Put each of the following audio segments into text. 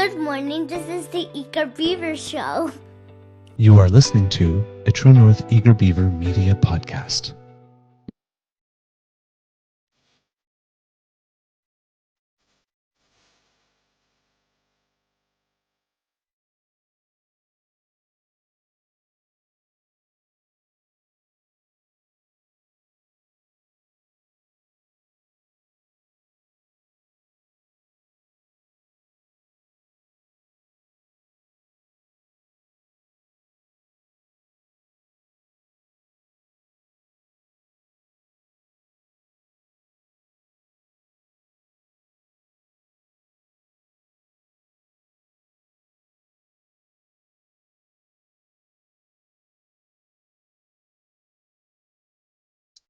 Good morning, this is the Eager Beaver Show. You are listening to a True North Eager Beaver Media Podcast.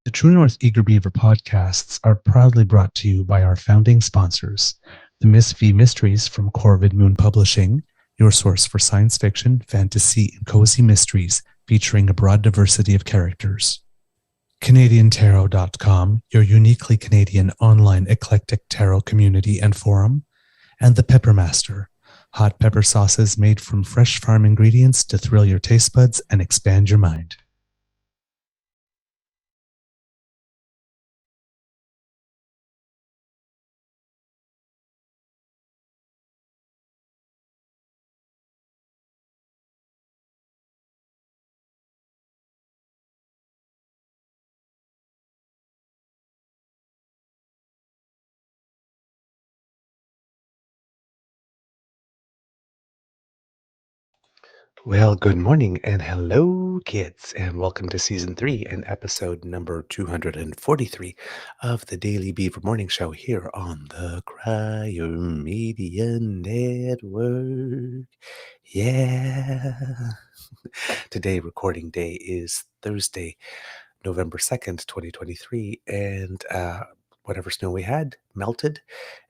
The True North Eager Beaver podcasts are proudly brought to you by our founding sponsors, the Miss V Mysteries from Corvid Moon Publishing, your source for science fiction, fantasy, and cozy mysteries featuring a broad diversity of characters. CanadianTarot.com, your uniquely Canadian online eclectic tarot community and forum, and the Peppermaster, hot pepper sauces made from fresh farm ingredients to thrill your taste buds and expand your mind. Well, good morning and hello, kids, and welcome to season 3 and episode number 243 of the Daily Beaver Morning Show here on the Cryo Media Network. Yeah. Today, recording day is Thursday, November 2nd, 2023, and whatever snow we had melted,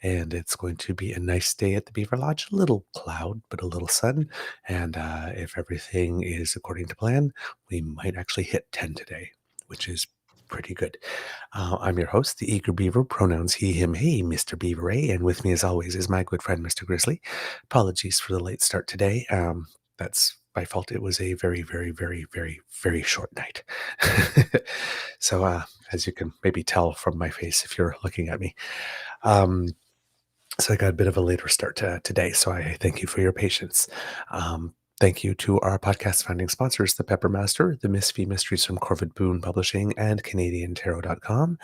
and it's going to be a nice day at the Beaver Lodge. A little cloud, but a little sun, and if everything is according to plan, we might actually hit 10 today, which is pretty good. I'm your host, the Eager Beaver, pronouns he, him, hey, Mr. Beaver A, and with me as always is my good friend, Mr. Grizzly. Apologies for the late start today. That's my fault. It was a very, very, very, very, very short night. So, as you can maybe tell from my face if you're looking at me, so I got a bit of a later start today. So I thank you for your patience. Thank you to our podcast founding sponsors, the Peppermaster, the Miss V Mysteries from Corvid Boone Publishing, and CanadianTarot.com.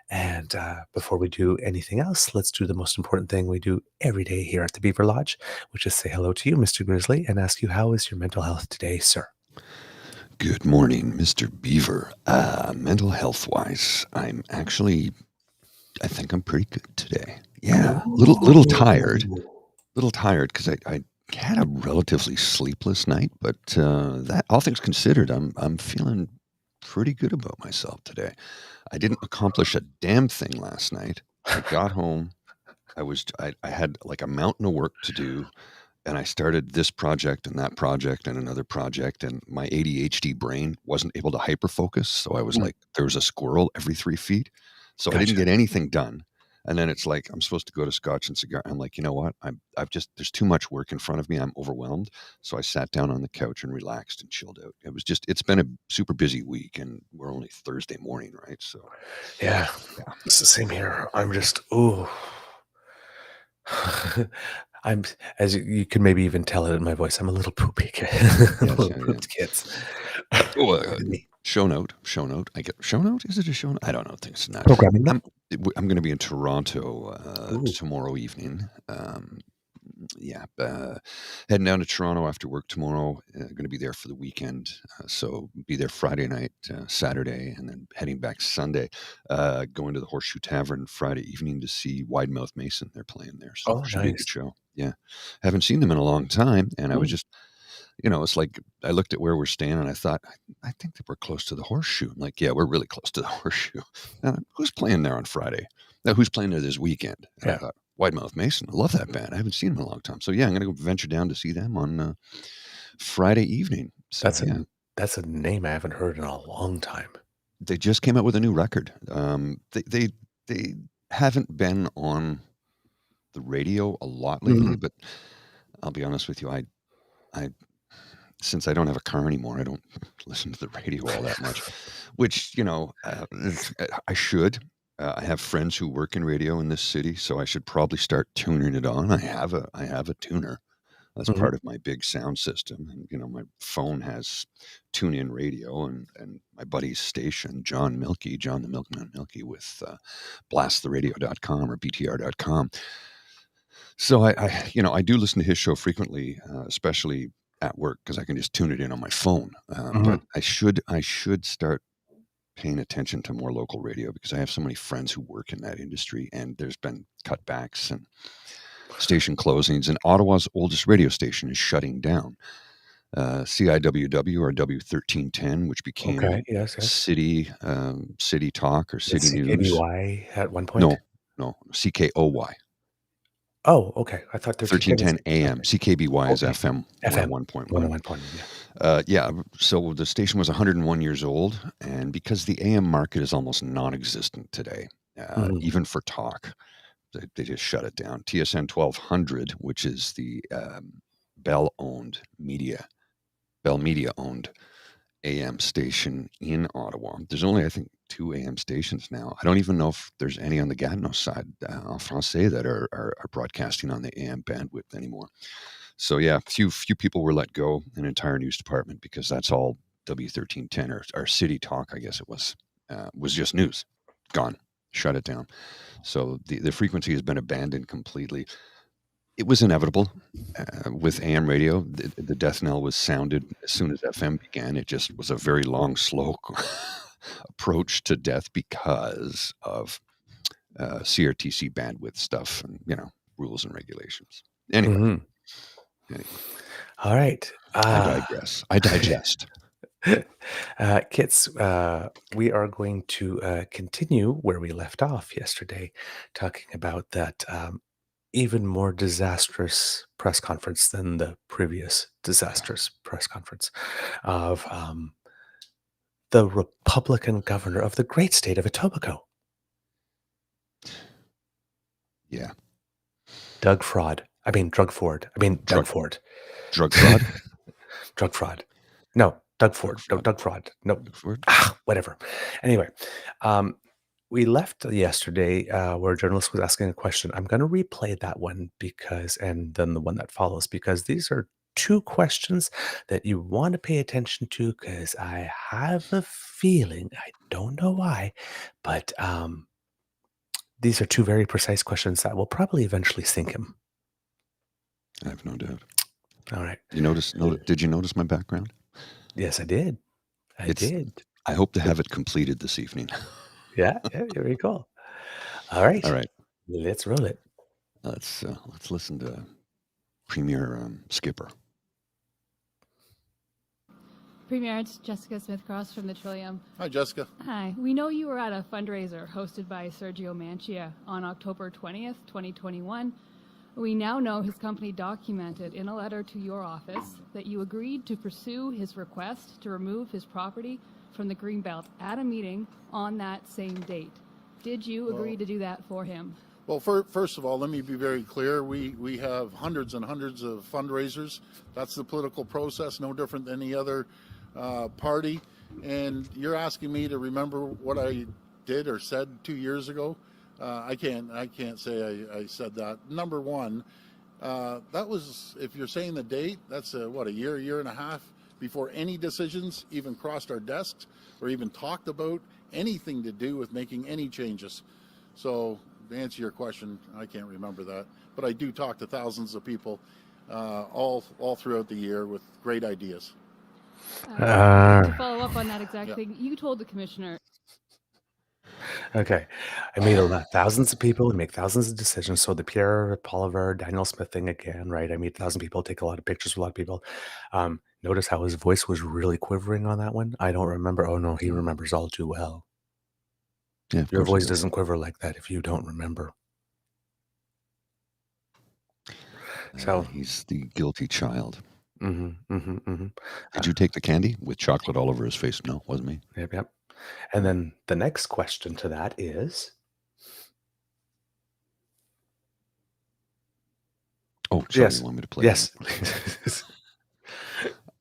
And before we do anything else, let's do the most important thing we do every day here at the Beaver Lodge, which is say hello to you, Mr. Grizzly, and ask you, how is your mental health today, sir? Good morning, Mr. Beaver. Mental health-wise, I think I'm pretty good today. Yeah, little tired. Little tired because I had a relatively sleepless night, but that all things considered, I'm feeling pretty good about myself today. I didn't accomplish a damn thing last night. I got home. I had like a mountain of work to do, and I started this project and that project and another project, and my ADHD brain wasn't able to hyperfocus. So I was like, there was a squirrel every 3 feet. So I didn't get anything done. And then it's like, I'm supposed to go to Scotch and Cigar. I'm like, you know what? There's too much work in front of me. I'm overwhelmed. So I sat down on the couch and relaxed and chilled out. It's been a super busy week, and we're only Thursday morning, right? So Yeah. It's the same here. I'm just, I'm, as you can maybe even tell it in my voice, I'm a little poopy. Pooped kids. Show note. I get show note. Is it a show note? I don't know. It's not. Programming. I'm going to be in Toronto tomorrow evening. Heading down to Toronto after work tomorrow. Going to be there for the weekend. So be there Friday night, Saturday, and then heading back Sunday. Going to the Horseshoe Tavern Friday evening to see Wide Mouth Mason. They're playing there. So it should be a good show. Yeah. Haven't seen them in a long time. And I was just, it's like I looked at where we're staying and I thought, I think that we're close to the Horseshoe. I'm like, yeah, we're really close to the Horseshoe. Who's playing there on Friday? Now, who's playing there this weekend? And I thought, Wide Mouth Mason. I love that band. I haven't seen them in a long time. So, yeah, I'm going to go venture down to see them on Friday evening. So, that's a name I haven't heard in a long time. They just came out with a new record. They haven't been on the radio a lot lately, but I'll be honest with you. I since I don't have a car anymore, I don't listen to the radio all that much, which, I should. I have friends who work in radio in this city, so I should probably start tuning it on. I have a tuner. That's Mhm. part of my big sound system. And, my phone has tune in radio and my buddy's station, John the Milkman Milky with blasttheradio.com or btr.com. So I do listen to his show frequently, especially at work because I can just tune it in on my phone. But I should start paying attention to more local radio because I have so many friends who work in that industry, and there's been cutbacks and station closings, and Ottawa's oldest radio station is shutting down. CIWW or W1310, which became Okay. Yes. city talk or The city news. CKBY at one point. No, CKOY. Oh, okay. I thought 1310 AM. Okay. CKBY is Okay. FM FM 101.1. 101.1. Yeah. Yeah, so the station was 101 years old, and because the AM market is almost non-existent today, even for talk, they just shut it down. TSN 1200, which is the Bell Media-owned AM station in Ottawa. There's only, I think, 2 AM stations now. I don't even know if there's any on the Gatineau side, en français, that are broadcasting on the AM bandwidth anymore. So yeah, few people were let go, an entire news department, because that's all W1310 or City Talk, I guess it was just news, gone, shut it down. So the frequency has been abandoned completely. It was inevitable with AM radio. The death knell was sounded as soon as FM began. It just was a very long, slow approach to death because of CRTC bandwidth stuff and rules and regulations. Anyway. All right. I digress. I digest. Kits, we are going to continue where we left off yesterday, talking about that even more disastrous press conference than the previous disastrous press conference of the Republican governor of the great state of Etobicoke. Yeah. Doug Ford. Doug Ford. Drug fraud? Drug fraud. No, Doug Ford. fraud. Doug Fraud. No. Doug Ford. Whatever. Anyway, we left yesterday where a journalist was asking a question. I'm going to replay that one and then the one that follows, because these are 2 questions that you want to pay attention to, because I have a feeling, I don't know why, but these are 2 very precise questions that will probably eventually sink him. I have no doubt. All right. Did you notice my background? Yes, I did. I did. I hope to have it completed this evening. Yeah, very cool. All right. Let's roll it. Let's listen to Premier Skipper. Premier, it's Jessica Smith-Cross from the Trillium. Hi, Jessica. Hi. We know you were at a fundraiser hosted by Sergio Mancia on October 20th, 2021. We now know his company documented in a letter to your office that you agreed to pursue his request to remove his property from the Greenbelt at a meeting on that same date. Did you agree to do that for him? Well, first of all, let me be very clear. We have hundreds and hundreds of fundraisers. That's the political process, no different than any other party. And you're asking me to remember what I did or said 2 years ago. I can't say I said that. Number one, that was, if you're saying the date, that's a year and a half before any decisions even crossed our desks or even talked about anything to do with making any changes. So to answer your question, I can't remember that, but I do talk to thousands of people all throughout the year with great ideas. To follow up on that exact thing, you told the commissioner. Okay. I meet thousands of people and make thousands of decisions. So the Pierre Poliver, Daniel Smith thing again, right? I meet 1,000 people, take a lot of pictures with a lot of people. Notice how his voice was really quivering on that one. I don't remember. Oh no, he remembers all too well. Yeah, your voice doesn't quiver like that if you don't remember. So he's the guilty child. Did you take the candy with chocolate all over his face? No, wasn't me. Yep. And then the next question to that is, Oh, sorry, Yes. you want me to play Yes. that?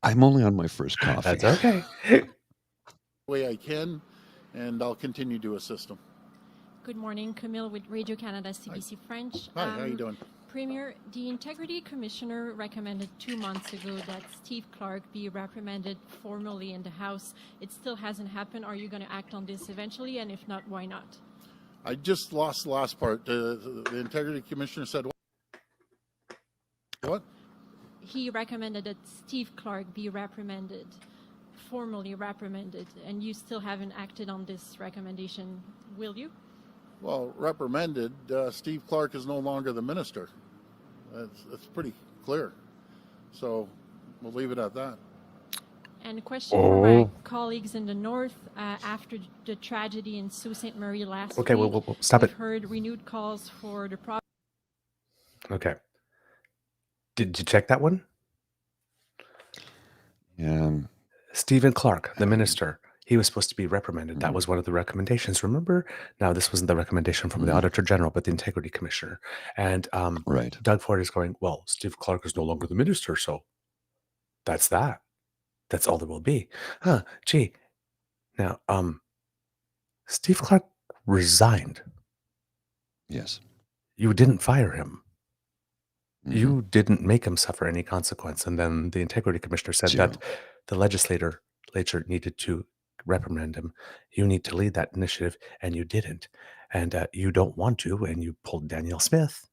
I'm only on my first coffee. That's okay. Way I can, and I'll continue to assist them. Good morning, Camille with Radio Canada CBC French. Hi, how you doing? Premier, the Integrity Commissioner recommended 2 months ago that Steve Clark be reprimanded formally in the House. It still hasn't happened. Are you going to act on this eventually? And if not, why not? I just lost the last part. The Integrity Commissioner said what? He recommended that Steve Clark be reprimanded, formally reprimanded, and you still haven't acted on this recommendation, will you? Well, reprimanded. Steve Clark is no longer the minister. That's pretty clear. So we'll leave it at that. And a question for my colleagues in the north. After the tragedy in Sault Ste. Marie last week, Well, stop we've it. heard renewed calls for the province. Okay. Did you check that one? Stephen Clark, the minister, he was supposed to be reprimanded. That was one of the recommendations. Remember? Now, this wasn't the recommendation from the Auditor General, but the Integrity Commissioner. And Right. Doug Ford is going, well, Steve Clark is no longer the minister, so that's that. That's all there will be. Gee. Now, Steve Clark resigned. Yes. You didn't fire him. You didn't make him suffer any consequence. And then the Integrity Commissioner said Zero. that the legislature needed to reprimand him. You need to lead that initiative, and you didn't. And you don't want to, and you pulled Danielle Smith.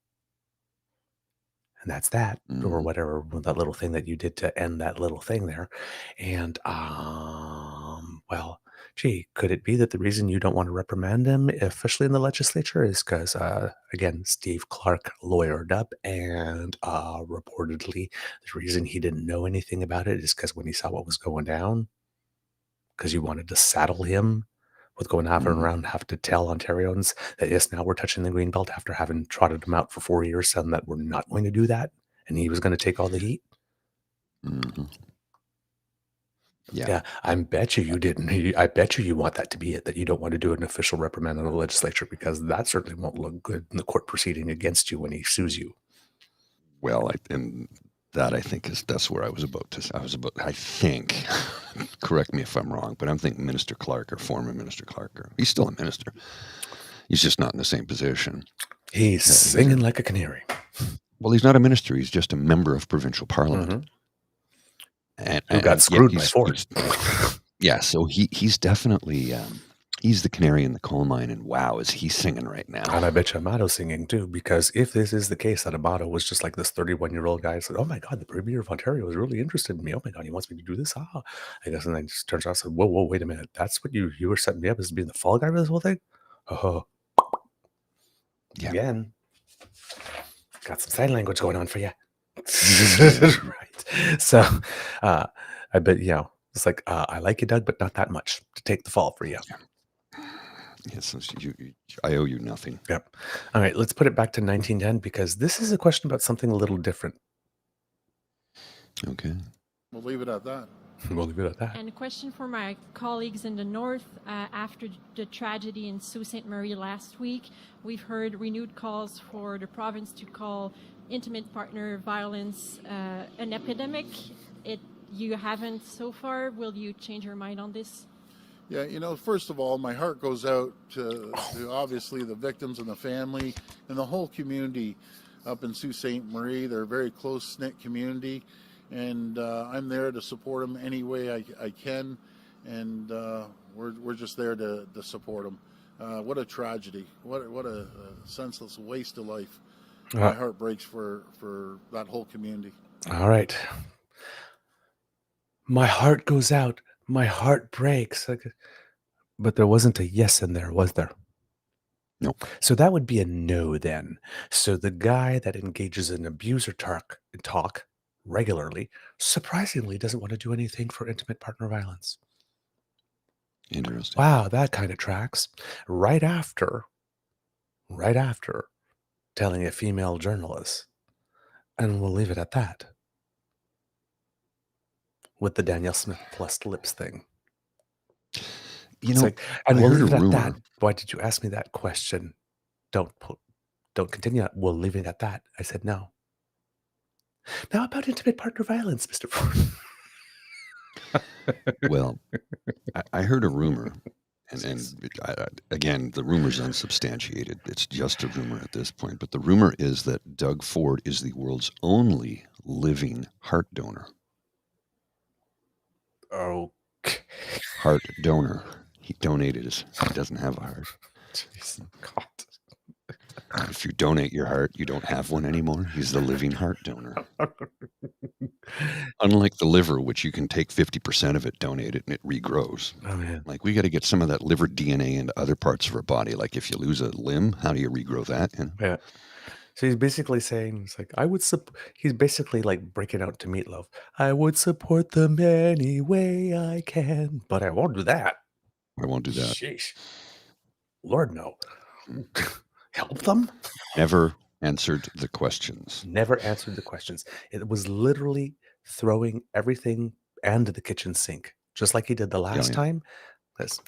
And that's that, or whatever, that little thing that you did to end that little thing there. And, well, gee, could it be that the reason you don't want to reprimand him officially in the legislature is because, again, Steve Clark lawyered up, and reportedly the reason he didn't know anything about it is because when he saw what was going down, because you wanted to saddle him with going around, have to tell Ontarians that, yes, now we're touching the green belt after having trotted them out for 4 years, saying that we're not going to do that, and he was going to take all the heat. Yeah, I bet you didn't. I bet you want that to be it, that you don't want to do an official reprimand in the legislature, because that certainly won't look good in the court proceeding against you when he sues you. Well, I think that's where I think, correct me if I'm wrong, but I'm thinking Minister Clark or former Minister Clark. He's still a minister. He's just not in the same position. He's singing like a canary. Well, he's not a minister. He's just a member of provincial parliament. Who got screwed by Ford. Yeah, so he's definitely, he's the canary in the coal mine, and wow, is he singing right now. And I bet you Amato's singing too, because if this is the case, that Amato was just like this 31-year-old guy said, oh my God, the Premier of Ontario is really interested in me. Oh my God, he wants me to do this. I guess, and then just turns out and said, whoa, wait a minute. That's what you were setting me up as being the fall guy for this whole thing? Yeah. Again, got some sign language going on for you. Right. So, I bet, it's like, I like you, Doug, but not that much to take the fall for you. Yes, I owe you nothing. Yep. All right, let's put it back to 1910, because this is a question about something a little different. Okay. We'll leave it at that. We'll leave it at that. And a question for my colleagues in the north. After the tragedy in Sault Ste. Marie last week, we've heard renewed calls for the province to call intimate partner violence an epidemic. You haven't so far. Will you change your mind on this? Yeah, first of all, my heart goes out to obviously the victims and the family and the whole community up in Sault Ste. Marie. They're a very close-knit community, and I'm there to support them any way I can, and we're just there to support them. What a tragedy. What a senseless waste of life. My heart breaks for that whole community. All right. My heart goes out. My heart breaks. But there wasn't a yes in there, was there? No. So that would be a no then. So the guy that engages in abuse or talk regularly, surprisingly doesn't want to do anything for intimate partner violence. Interesting. Wow, that kind of tracks. Right after telling a female journalist, and we'll leave it at that, with the Danielle Smith plus lips thing. And we'll leave it at that. Why did you ask me that question? Don't continue. We'll leave it at that. I said no. Now about intimate partner violence, Mr. Ford. Well, I heard a rumor, again, the rumor's unsubstantiated. It's just a rumor at this point. But the rumor is that Doug Ford is the world's only living heart donor. Oh, Heart donor. He donated his. He doesn't have a heart. jeez, God. If you donate your heart, you don't have one anymore. He's the living heart donor. Unlike the liver, which you can take 50% of it, donate it, and it regrows. Oh, man. Like, we got to get some of that liver DNA into other parts of our body. Like, if you lose a limb, how do you regrow that? You know? Yeah. So he's basically saying, it's like, he's basically like breaking out to Meatloaf. I would support them any way I can, but I won't do that. I won't do that. Sheesh. Lord, no. Help them? Never answered the questions. Never answered the questions. It was literally throwing everything and the kitchen sink, just like he did the last time. This,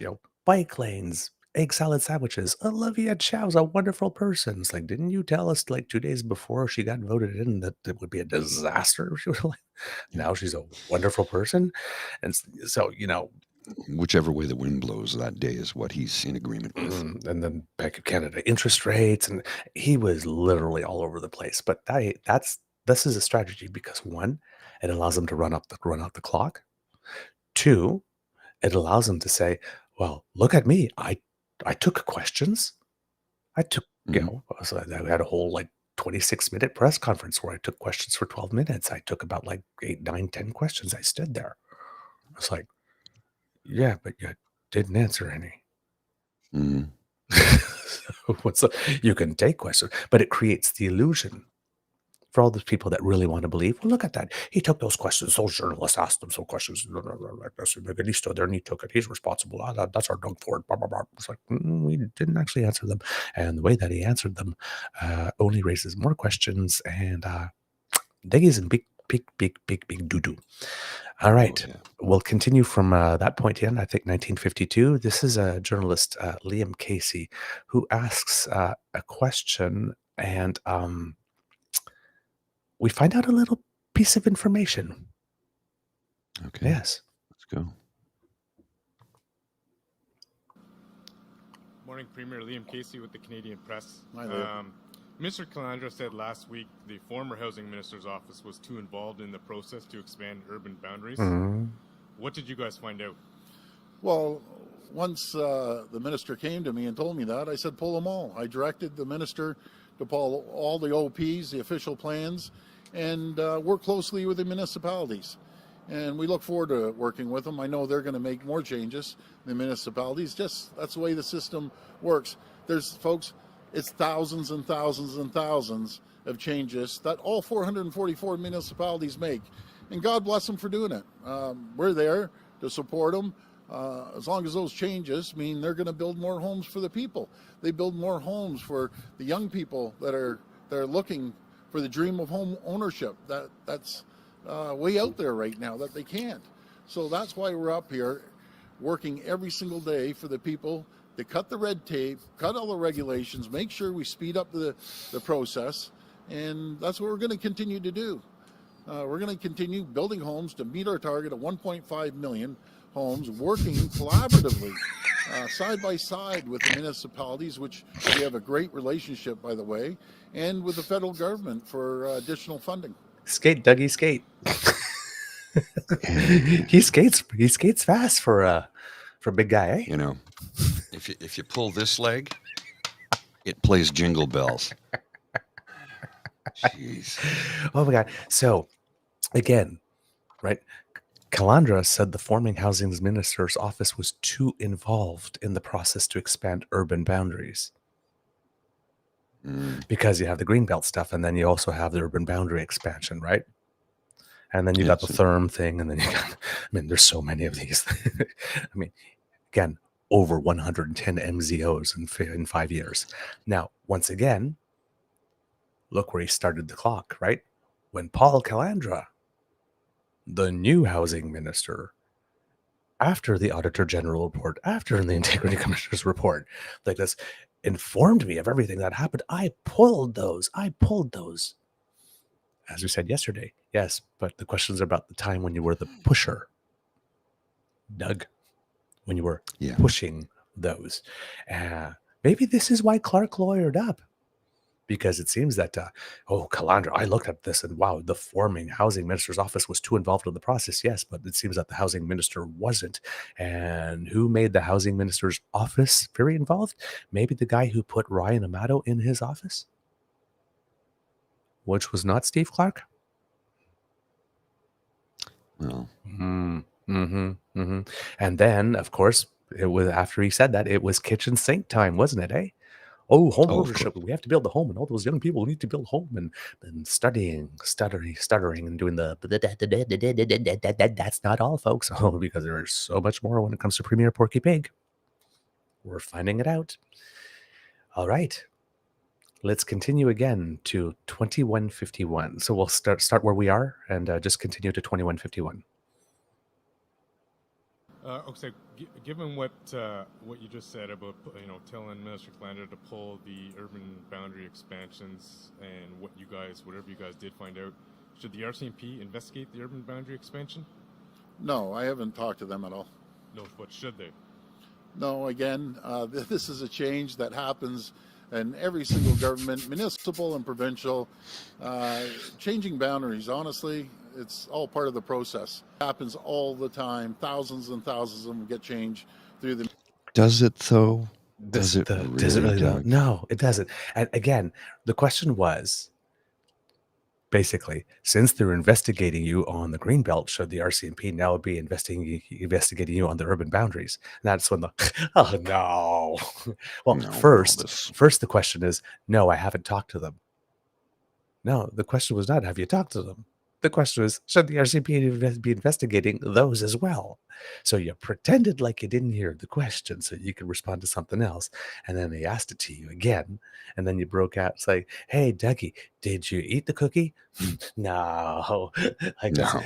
bike lanes, egg salad sandwiches. Olivia Chow's a wonderful person. It's like, didn't you tell us like 2 days before she got voted in that it would be a disaster? She was like, now she's a wonderful person. And so, Whichever way the wind blows that day is what he's in agreement with. and then Bank of Canada interest rates, and he was literally all over the place. But this is a strategy because one, it allows them to run out the clock. Two, it allows them to say, well, look at me. I took questions. I took, so I had a whole like 26-minute press conference where I took questions for 12 minutes. I took about like 8, 9, 10 questions. I stood there. I was like, yeah, but you didn't answer any. So you can take questions, but it creates the illusion for all those people that really want to believe. Well, look at that. He took those questions. Those journalists asked him some questions like this, and he stood there and he took it. He's responsible. That's our Doug Ford. Blah, blah, blah. It's like, we didn't actually answer them. And the way that he answered them only raises more questions. And Dougie's in big doo-doo. All right. Oh, yeah. We'll continue from that point in, I think 1952. This is a journalist, Liam Casey, who asks a question, and we find out a little piece of information. Okay. Yes. Let's go. Morning, Premier. Liam Casey with the Canadian Press. Hi, Liam. Mr. Calandra said last week the former Housing Minister's office was too involved in the process to expand urban boundaries. What did you guys find out? Well, once the minister came to me and told me that, I said, pull them all. I directed the minister to pull all the OPs, the official plans, and work closely with the municipalities. And we look forward to working with them. I know they're going to make more changes, the municipalities. Just that's the way the system works. There's, folks, it's thousands and thousands and thousands of changes that all 444 municipalities make. And God bless them for doing it. We're there to support them. As long as those changes mean they're going to build more homes for the people. They build more homes for the young people that are looking for the dream of home ownership. That's way out there right now that they can't. So that's why we're up here working every single day for the people to cut the red tape, cut all the regulations, make sure we speed up the process. And that's what we're going to continue to do. We're going to continue building homes to meet our target of 1.5 million homes, working collaboratively, side by side with the municipalities, which we have a great relationship, by the way, and with the federal government for additional funding. Skate, Dougie, skate. He skates fast for a big guy, eh? You know, if you pull this leg, it plays Jingle Bells. Jeez. Oh my God. So again, right? Calandra said the forming housing minister's office was too involved in the process to expand urban boundaries. Because you have the Greenbelt stuff, and then you also have the urban boundary expansion, right? And then you got the therm thing, and then you got, there's so many of these. Again, over 110 MZOs in 5 years. Now, once again, look where he started the clock, right? When Paul Calandra, the new housing minister, after the Auditor General report, after the Integrity Commissioner's report, like this, informed me of everything that happened. I pulled those. as we said yesterday. Yes, but the questions are about the time when you were the pusher, Doug, when you were pushing those. Maybe this is why Clark lawyered up. Because it seems that, Calandra, I looked at this and wow, the forming housing minister's office was too involved in the process. Yes, but it seems that the housing minister wasn't. And who made the housing minister's office very involved? Maybe the guy who put Ryan Amato in his office, which was not Steve Clark. Well, And then, of course, it was after he said that, it was kitchen sink time, wasn't it, eh? Oh, home of ownership. course. We have to build a home, and all those young people need to build a home, and studying, stuttering, and doing the that's not all, folks. Oh, because there's so much more when it comes to Premier Porky Pig. We're finding it out. All right. Let's continue again to 2151. So we'll start where we are and just continue to 2151. Okay, given what you just said about telling Minister Calandra to pull the urban boundary expansions and whatever you guys did find out, should the RCMP investigate the urban boundary expansion? No, I haven't talked to them at all. No, but should they? No, again, this is a change that happens in every single government, municipal and provincial. Changing boundaries, honestly, it's all part of the process. It happens all the time. Thousands and thousands of them get changed through the... Does it, though? Does it really, though? No, it doesn't. And again, the question was, basically, since they're investigating you on the Greenbelt, should the RCMP now be investigating you on the urban boundaries? And that's when oh no. Well, No, first the question is, no, I haven't talked to them. No, the question was not, have you talked to them? The question was, should the RCMP be investigating those as well? So you pretended like you didn't hear the question so you could respond to something else. And then they asked it to you again. And then you broke out. It's like, hey, Dougie, did you eat the cookie? No. Like No.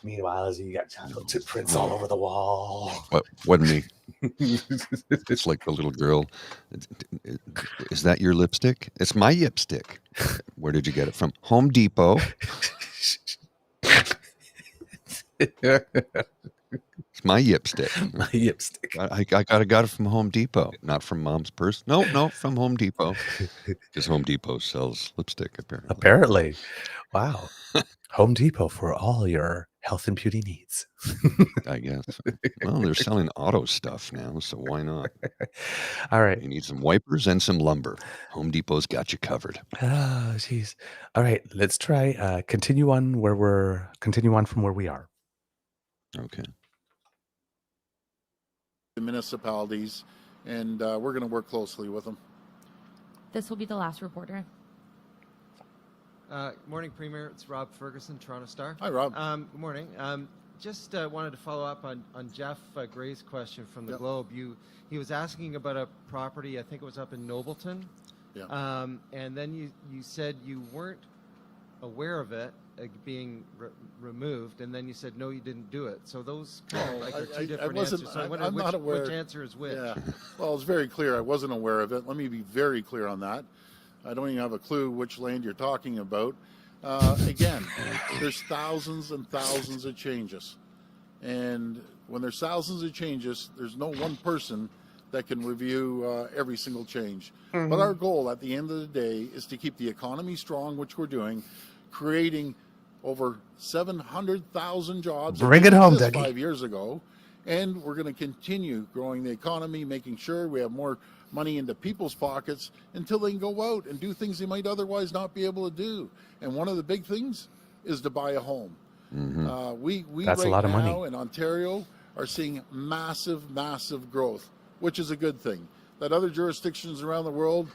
Meanwhile, as you got chocolate prints all over the wall. Wasn't me. It's like the little girl. Is that your lipstick? It's my yipstick. Where did you get it from? Home Depot. It's my yipstick. My yipstick. I got it from Home Depot, not from Mom's purse. No, from Home Depot. Because Home Depot sells lipstick, apparently. Apparently. Wow. Home Depot for all your health and beauty needs. I guess. Well, they're selling auto stuff now, so why not? All right. You need some wipers and some lumber. Home Depot's got you covered. Oh, jeez. All right, let's try continue on from where we are. Okay. The municipalities, and we're going to work closely with them. This will be the last reporter. Morning, Premier. It's Rob Ferguson, Toronto Star. Hi, Rob. Good morning. Just wanted to follow up on Jeff Gray's question from the Globe. He was asking about a property, I think it was up in Nobleton. Yeah. And then you said you weren't aware of it being removed, and then you said no, you didn't do it. So those kind of like are two different answers. So I wonder I'm not aware. which answer is which. Yeah. Well, it's very clear. I wasn't aware of it. Let me be very clear on that. I don't even have a clue which land you're talking about. Again, there's thousands and thousands of changes. And when there's thousands of changes, there's no one person that can review every single change. Mm-hmm. But our goal at the end of the day is to keep the economy strong, which we're doing, creating over 700,000 jobs. Bring it home, Dougie. 5 years ago. And we're going to continue growing the economy, making sure we have more money into people's pockets until they can go out and do things they might otherwise not be able to do. And one of the big things is to buy a home. Mm-hmm. We That's right a lot of now money. in Ontario are seeing massive growth, which is a good thing that other jurisdictions around the world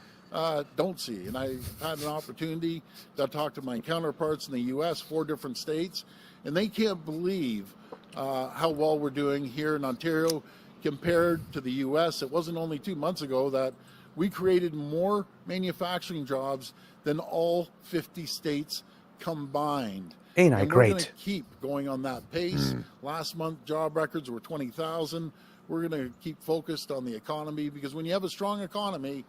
don't see. And I had an opportunity to talk to my counterparts in the U.S., 4 different states, and they can't believe how well we're doing here in Ontario compared to the U.S. It wasn't only 2 months ago that we created more manufacturing jobs than all 50 states combined. Ain't I and great? We're going to keep going on that pace. Last month, job records were 20,000. We're going to keep focused on the economy because when you have a strong economy,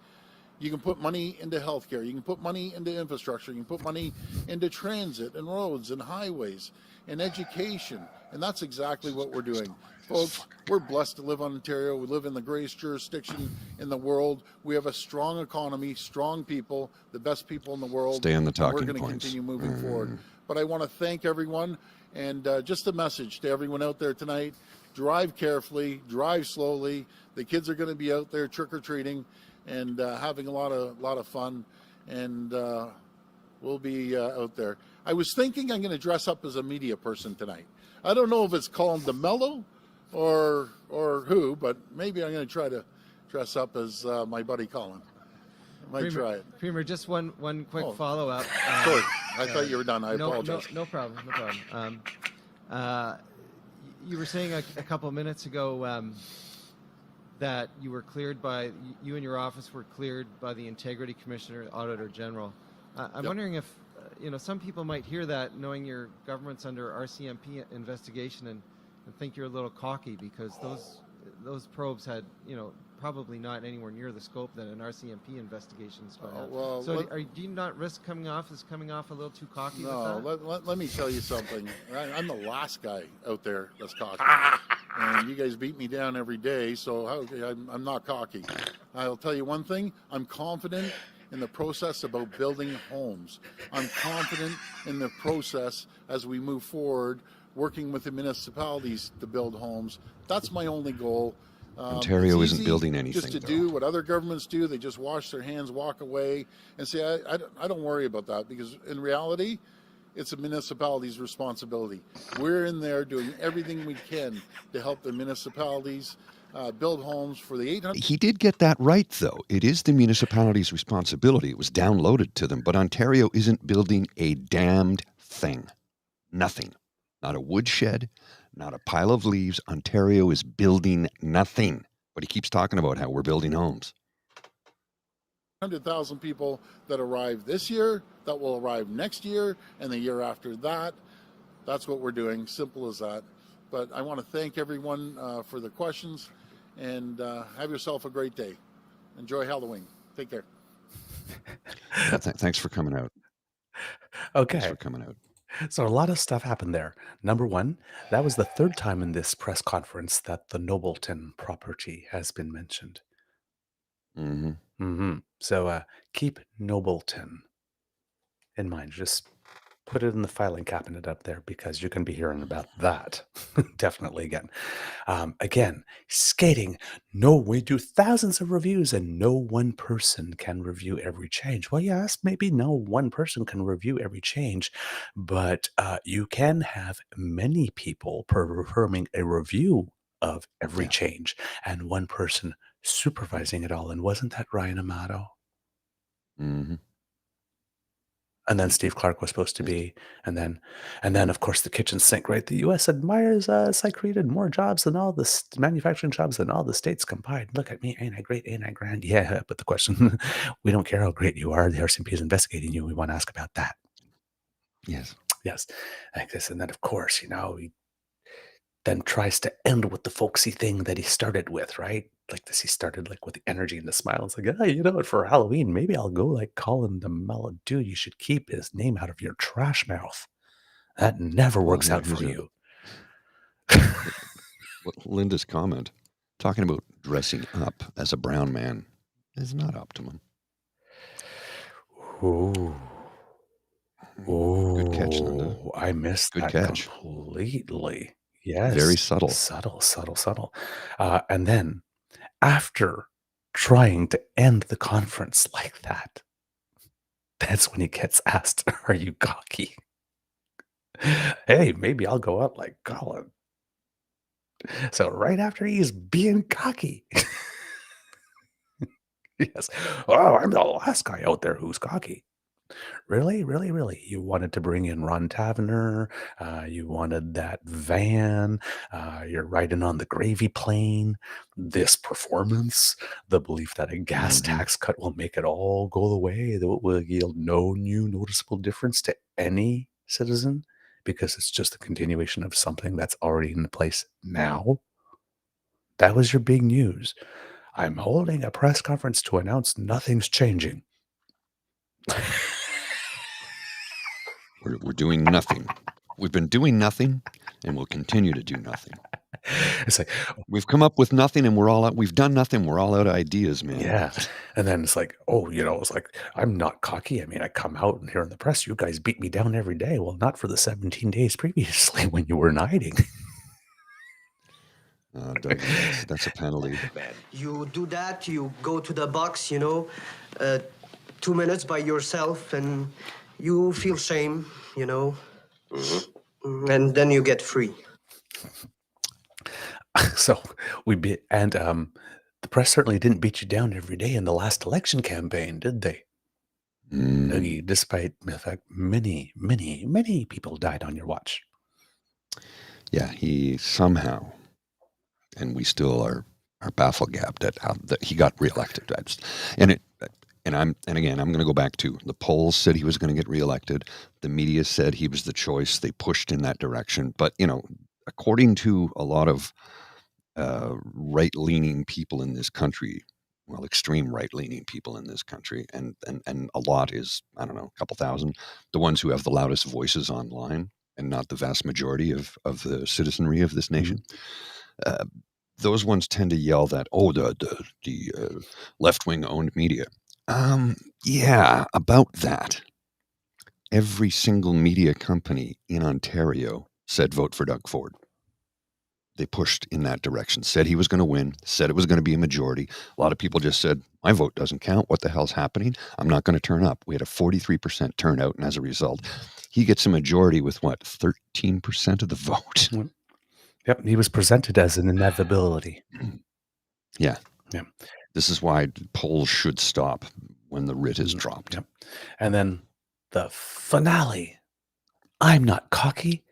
You can put money into healthcare. You can put money into infrastructure. You can put money into transit and roads and highways and education. And that's exactly what we're doing. Folks, we're blessed to live in Ontario. We live in the greatest jurisdiction in the world. We have a strong economy, strong people, the best people in the world. Stay on the talking points. We're going to continue moving forward. But I want to thank everyone. And just a message to everyone out there tonight. Drive carefully, drive slowly. The kids are going to be out there trick-or-treating and having a lot of fun. And we'll be out there. I was thinking I'm going to dress up as a media person tonight. I don't know if it's called DeMello or who, but maybe I'm going to try to dress up as my buddy Colin. Might try it. Premier, just one quick follow-up. Sorry, I thought you were done. I apologize. No problem. You were saying a couple of minutes ago that you were cleared by, you and your office were cleared by the Integrity Commissioner, Auditor General. I'm wondering if, some people might hear that knowing your government's under RCMP investigation and think you're a little cocky because those probes had, probably not anywhere near the scope that an RCMP investigation is going on. So do you not risk coming off a little too cocky? No, let me tell you something. I'm the last guy out there that's cocky. And you guys beat me down every day, so I'm not cocky. I'll tell you one thing. I'm confident in the process about building homes. I'm confident in the process as we move forward, working with the municipalities to build homes. That's my only goal. Ontario isn't building anything. Just to do what other governments do, they just wash their hands, walk away, and say, I don't worry about that, because in reality, it's a municipality's responsibility. We're in there doing everything we can to help the municipalities build homes for the 800. He did get that right, though. It is the municipality's responsibility. It was downloaded to them. But Ontario isn't building a damned thing. Nothing. Not a woodshed, not a pile of leaves. Ontario is building nothing. But he keeps talking about how we're building homes. 100,000 people that arrive this year, that will arrive next year, and the year after that. That's what we're doing. Simple as that. But I want to thank everyone for the questions, and have yourself a great day. Enjoy Halloween. Take care. Thanks for coming out. Okay. Thanks for coming out. So a lot of stuff happened there. Number one, that was the third time in this press conference that the Nobleton property has been mentioned. So keep Nobleton in mind. Just put it in the filing cabinet up there, because you're going to be hearing about that definitely again. Again, skating. No, we do thousands of reviews and no one person can review every change. Well, yes, maybe no one person can review every change, but you can have many people performing a review of every change and one person supervising it all. And wasn't that Ryan Amato? And then Steve Clark was supposed to be, and then of course the kitchen sink, right? The U.S. admires us. I created more jobs than all the manufacturing jobs than all the states combined. Look at me, ain't I great? Ain't I grand? Yeah, but the question, we don't care how great you are. The RCMP is investigating you. We want to ask about that. Yes, like this, and then of course, he then tries to end with the folksy thing that he started with, right? Like this, he started like with the energy and the smile. It's like, what, for Halloween, maybe I'll go like Colin DeMello. Dude, you should keep his name out of your trash mouth. That never works out for you. Linda's comment, talking about dressing up as a brown man, is not optimum. Ooh. Good catch, Linda. I missed Good that catch. Completely. Yes. Very subtle. Subtle. And then after trying to end the conference like that, that's when he gets asked, are you cocky? Hey, maybe I'll go up like Colin. So right after he's being cocky. Yes. Oh, I'm the last guy out there who's cocky. Really? You wanted to bring in Ron Tavener. You wanted that van. You're riding on the gravy plane. This performance, the belief that a gas tax cut will make it all go away, that it will yield no new noticeable difference to any citizen, because it's just a continuation of something that's already in place now. That was your big news. I'm holding a press conference to announce nothing's changing. We're doing nothing. We've been doing nothing, and we'll continue to do nothing. It's like, We've come up with nothing, and we're all out. We've done nothing. We're all out of ideas, man. yeah. And then it's like, oh, it's like, I'm not cocky. I mean, I come out and here in the press, you guys beat me down every day. Well, not for the 17 days previously when you were in hiding. Dougie, that's a penalty. You do that, you go to the box, 2 minutes by yourself, and you feel shame, and then you get free. So the press certainly didn't beat you down every day in the last election campaign, did they? Dougie, despite the fact many, many, many people died on your watch. Yeah, he somehow, and we still are baffled gapped at how that he got reelected. And again, I'm going to go back to the polls said he was going to get reelected. The media said he was the choice. They pushed in that direction. But according to a lot of right-leaning people in this country, well, extreme right-leaning people in this country, and a lot is, I don't know, a couple thousand, the ones who have the loudest voices online, and not the vast majority of the citizenry of this nation. Those ones tend to yell that, the left-wing owned media. Yeah, about that. Every single media company in Ontario said vote for Doug Ford. They pushed in that direction, said he was going to win, said it was going to be a majority. A lot of people just said, my vote doesn't count. What the hell's happening? I'm not going to turn up. We had a 43% turnout, and as a result, he gets a majority with 13% of the vote. Yep, he was presented as an inevitability. Yeah. Yeah. This is why polls should stop when the writ is dropped. Yep. And then the finale. I'm not cocky.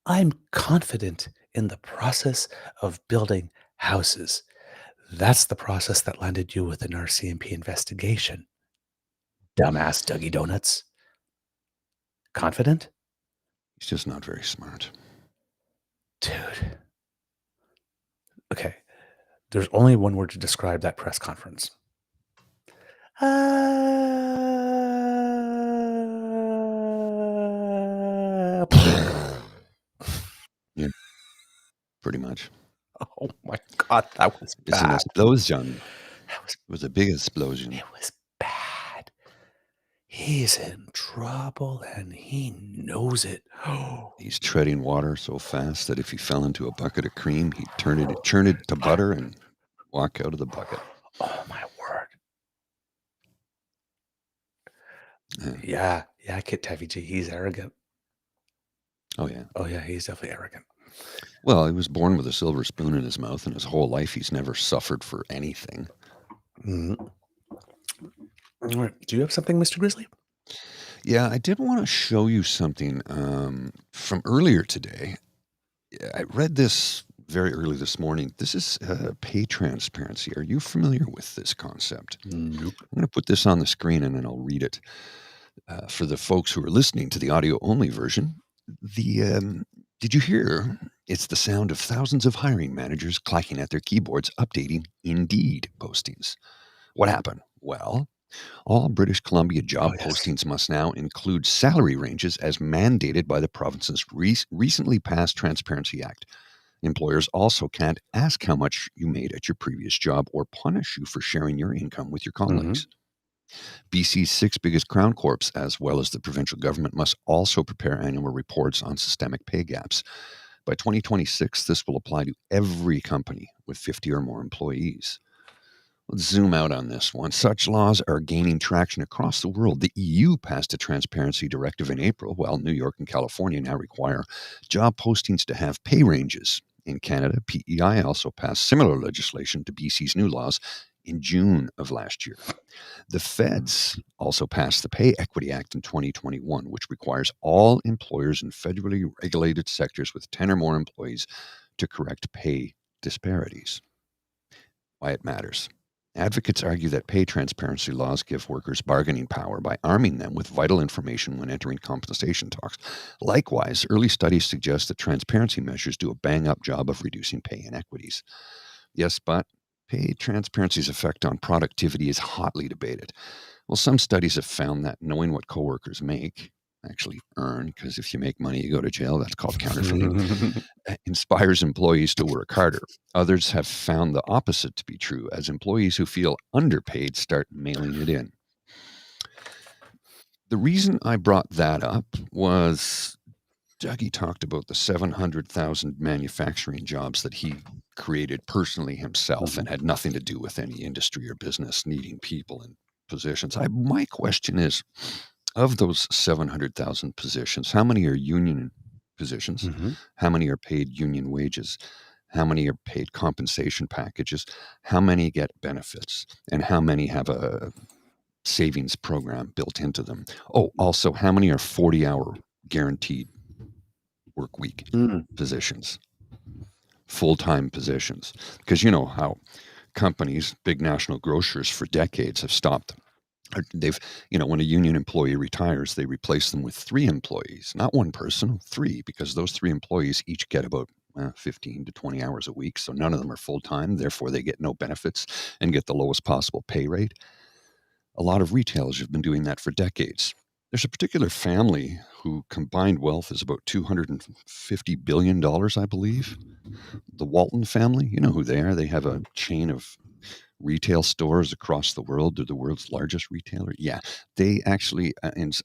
I'm confident in the process of building houses. That's the process that landed you with an RCMP investigation. Dumbass Dougie Donuts. Confident? He's just not very smart. Dude. Okay. There's only one word to describe that press conference. Yeah, pretty much. Oh my God, that was It's an bad. explosion. It was a big explosion. It was bad. He's in trouble and he knows it. He's treading water so fast that if he fell into a bucket of cream, he'd churn it to butter and walk out of the bucket. Oh my word. Yeah, Kit Taffy G, he's arrogant. Oh yeah. Oh yeah, he's definitely arrogant. Well, he was born with a silver spoon in his mouth, and his whole life he's never suffered for anything. Mm-hmm. All right. Do you have something, Mr. Grizzly? Yeah, I did want to show you something from earlier today. I read this very early this morning. This is pay transparency. Are you familiar with this concept? Nope. I'm going to put this on the screen and then I'll read it. For the folks who are listening to the audio-only version, did you hear? It's the sound of thousands of hiring managers clacking at their keyboards, updating Indeed postings. What happened? Well, all British Columbia job postings must now include salary ranges as mandated by the province's recently passed Transparency Act. Employers also can't ask how much you made at your previous job or punish you for sharing your income with your colleagues. BC's 6 biggest crown corps, as well as the provincial government, must also prepare annual reports on systemic pay gaps. By 2026, this will apply to every company with 50 or more employees. Let's zoom out on this one. Such laws are gaining traction across the world. The EU passed a transparency directive in April, while New York and California now require job postings to have pay ranges. In Canada, PEI also passed similar legislation to BC's new laws in June of last year. The feds also passed the Pay Equity Act in 2021, which requires all employers in federally regulated sectors with 10 or more employees to correct pay disparities. Why it matters. Advocates argue that pay transparency laws give workers bargaining power by arming them with vital information when entering compensation talks. Likewise, early studies suggest that transparency measures do a bang-up job of reducing pay inequities. Yes, but Pay transparency's effect on productivity is hotly debated. Well, some studies have found that knowing what coworkers make, actually earn, because if you make money, you go to jail. That's called counterfeiting, inspires employees to work harder. Others have found the opposite to be true, as employees who feel underpaid start mailing it in. The reason I brought that up was Dougie talked about the 700,000 manufacturing jobs that he created personally himself and had nothing to do with any industry or business needing people in positions. My question is, of those 700,000 positions, how many are union positions? How many are paid union wages? How many are paid compensation packages? How many get benefits? And how many have a savings program built into them? Oh, also, how many are 40-hour guaranteed work week positions, full-time positions? Because you know how companies, big national grocers for decades have stopped. They've, when a union employee retires, they replace them with 3 employees, not one person, 3, because those 3 employees each get about 15 to 20 hours a week. So none of them are full-time. Therefore, they get no benefits and get the lowest possible pay rate. A lot of retailers have been doing that for decades. There's a particular family who combined wealth is about $250 billion, I believe. The Walton family, you know who they are. They have a chain of retail stores across the world. They're the world's largest retailer. Yeah, they actually,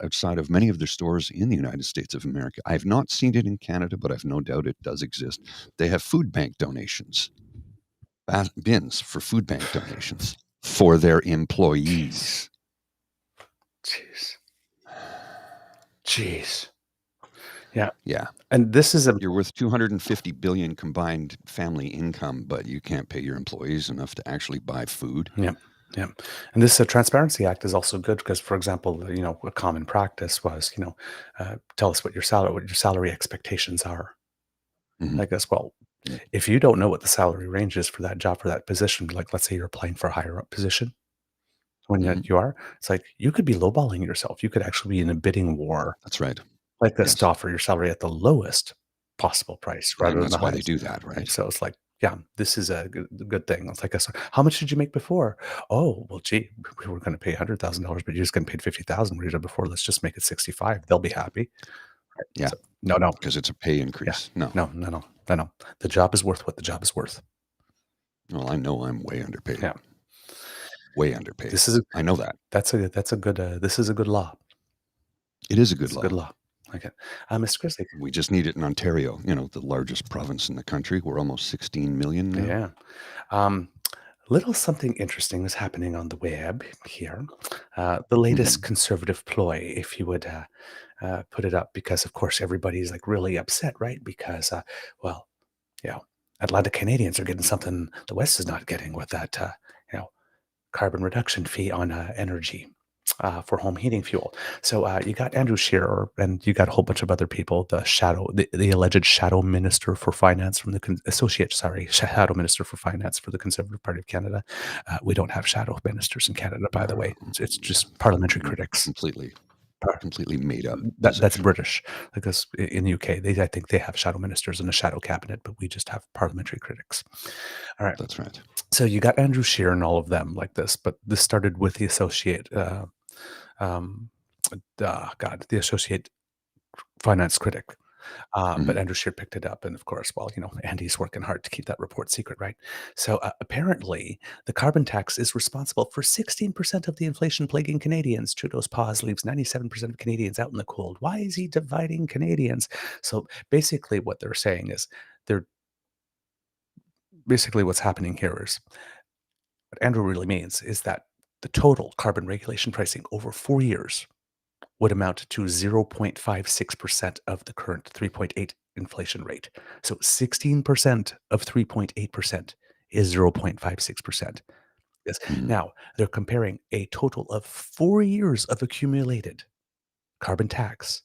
outside of many of their stores in the United States of America, I have not seen it in Canada, but I've no doubt it does exist. They have food bank donations, bins for food bank donations for their employees. Jeez. Yeah. Yeah. And this is You're worth 250 billion combined family income, but you can't pay your employees enough to actually buy food. Yeah. Yeah. And this Transparency Act is also good because, for example, a common practice was, tell us what your salary expectations are. I guess, well, if you don't know what the salary range is for that job, for that position, like let's say you're applying for a higher up position, when you are, it's like you could be lowballing yourself. You could actually be in a bidding war. That's right. Like this to offer your salary at the lowest possible price rather than the why highest. they do that, right? So it's like, yeah, this is a good thing. It's like, how much did you make before? Oh, well, gee, we were going to pay $100,000, but you're just going to pay $50,000 what you did before. Let's just make it 65. They'll be happy. Right? Yeah. So, no, because it's a pay increase. Yeah. No. The job is worth what the job is worth. Well, I know I'm way underpaid. Yeah. Way underpaid. I know that. That's a good. This is a good law. It is a good It's law. a good law. Okay, Mr. Grizzly. We just need it in Ontario. The largest province in the country. We're almost 16 million now. Yeah. Little something interesting is happening on the web here. The latest conservative ploy, if you would put it up, because of course everybody's like really upset, right? Because Atlantic Canadians are getting something the West is not getting with that carbon reduction fee on energy. For home heating fuel. So you got Andrew Scheer, and you got a whole bunch of other people, the alleged shadow minister for finance from the shadow minister for finance for the Conservative Party of Canada. We don't have shadow ministers in Canada, by the way. It's just parliamentary critics. Completely made up. That's British, because in the UK, I think they have shadow ministers and a shadow cabinet, but we just have parliamentary critics. All right. That's right. So you got Andrew Scheer and all of them like this, but this started with the associate finance critic. But Andrew Scheer picked it up. And of course, Andy's working hard to keep that report secret, right? So apparently, the carbon tax is responsible for 16% of the inflation plaguing Canadians. Trudeau's pause leaves 97% of Canadians out in the cold. Why is he dividing Canadians? So basically, what they're saying is what's happening here is what Andrew really means is that the total carbon regulation pricing over 4 years would amount to 0.56% of the current 3.8 inflation rate. So 16% of 3.8% is 0.56%. Yes. Now, they're comparing a total of 4 years of accumulated carbon tax